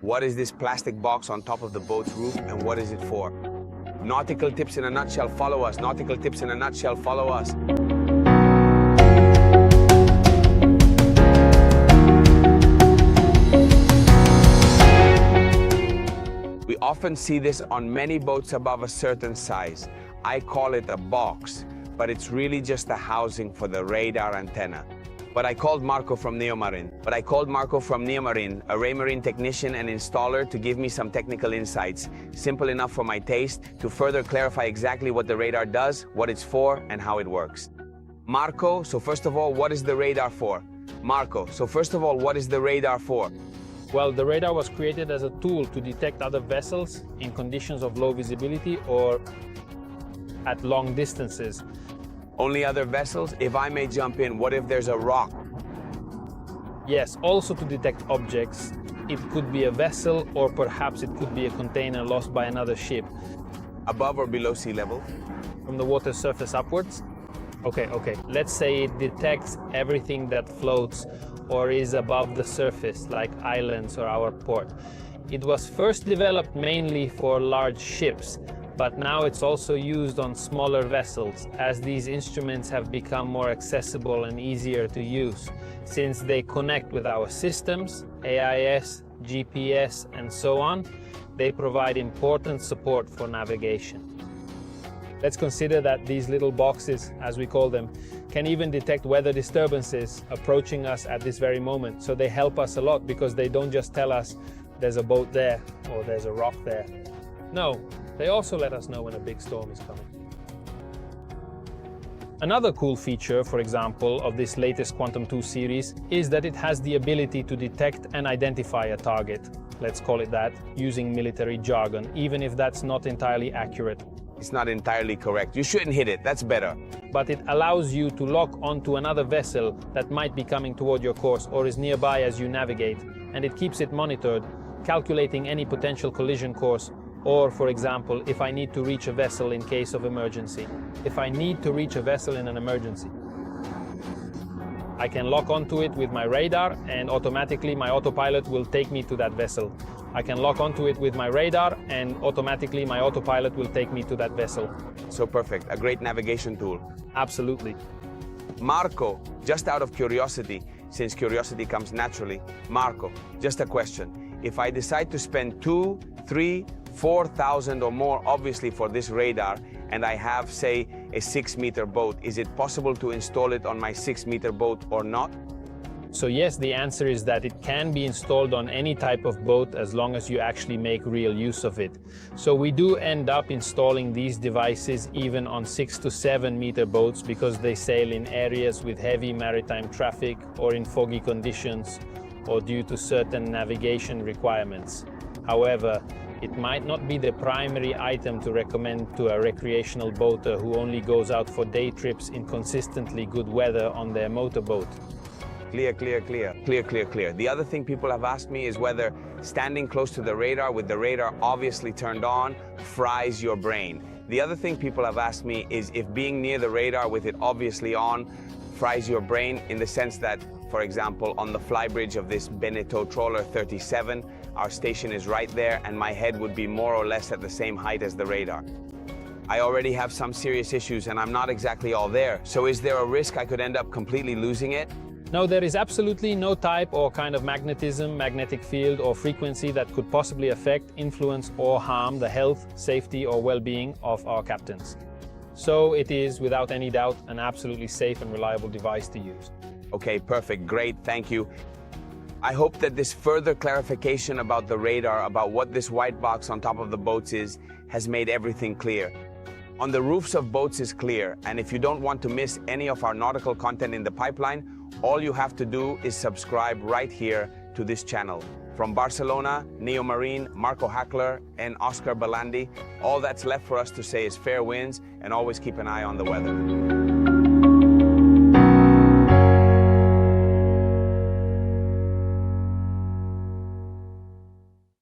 What is this plastic box on top of the boat's roof and what is it for? Nautical tips in a nutshell, follow us. Nautical tips in a nutshell, follow us. We often see this on many boats above a certain size. I call it a box, but it's really just a housing for the radar antenna. But I called Marco from Neomarin, a Raymarine technician and installer, to give me some technical insights, simple enough for my taste, to further clarify exactly what the radar does, what it's for, and how it works. Marco, so first of all, what is the radar for? Well, the radar was created as a tool to detect other vessels in conditions of low visibility or at long distances. Only other vessels? If I may jump in, what if there's a rock? Yes, also to detect objects. It could be a vessel, or perhaps it could be a container lost by another ship. Above or below sea level? From the water surface upwards? Okay. Let's say it detects everything that floats or is above the surface, like islands or our port. It was first developed mainly for large ships, but now it's also used on smaller vessels, as these instruments have become more accessible and easier to use, since they connect with our systems, AIS, GPS, and so on. They provide important support for navigation. Let's consider that these little boxes, as we call them, can even detect weather disturbances approaching us at this very moment. So they help us a lot, because they don't just tell us there's a boat there or there's a rock there. No, they also let us know when a big storm is coming. Another cool feature, for example, of this latest Quantum 2 series is that it has the ability to detect and identify a target, let's call it that, using military jargon, even if that's not entirely accurate. It's not entirely correct. You shouldn't hit it, that's better. But it allows you to lock onto another vessel that might be coming toward your course or is nearby as you navigate, and it keeps it monitored, calculating any potential collision course, or, for example, if I need to reach a vessel in case of emergency. I can lock onto it with my radar, and automatically my autopilot will take me to that vessel. I can lock onto it with my radar, and automatically my autopilot will take me to that vessel. So perfect, a great navigation tool. Absolutely. Marco, just out of curiosity, since curiosity comes naturally, Marco, just a question. If I decide to spend 2, 3, 4,000 or more, obviously, for this radar, and I have, say, a 6-meter boat, is it possible to install it on my 6-meter boat or not? So yes, the answer is that it can be installed on any type of boat as long as you actually make real use of it. So we do end up installing these devices even on 6 to 7 meter boats, because they sail in areas with heavy maritime traffic or in foggy conditions or due to certain navigation requirements. However, it might not be the primary item to recommend to a recreational boater who only goes out for day trips in consistently good weather on their motorboat. Clear. The other thing people have asked me is whether standing close to the radar with the radar obviously turned on fries your brain. The other thing people have asked me is if being near the radar with it obviously on fries your brain, in the sense that, for example, on the flybridge of this Beneteau trawler 37, our station is right there and my head would be more or less at the same height as the radar. I already have some serious issues and I'm not exactly all there, so is there a risk I could end up completely losing it? No, there is absolutely no type or kind of magnetism, magnetic field, or frequency that could possibly affect, influence, or harm the health, safety, or well-being of our captains. So it is, without any doubt, an absolutely safe and reliable device to use. Okay, perfect, great, thank you. I hope that this further clarification about the radar, about what this white box on top of the boats is, has made everything clear. On the roofs of boats is clear, and if you don't want to miss any of our nautical content in the pipeline, all you have to do is subscribe right here to this channel. From Barcelona, Neomarin, Marco Hackler, and Oscar Balandi, all that's left for us to say is fair winds and always keep an eye on the weather.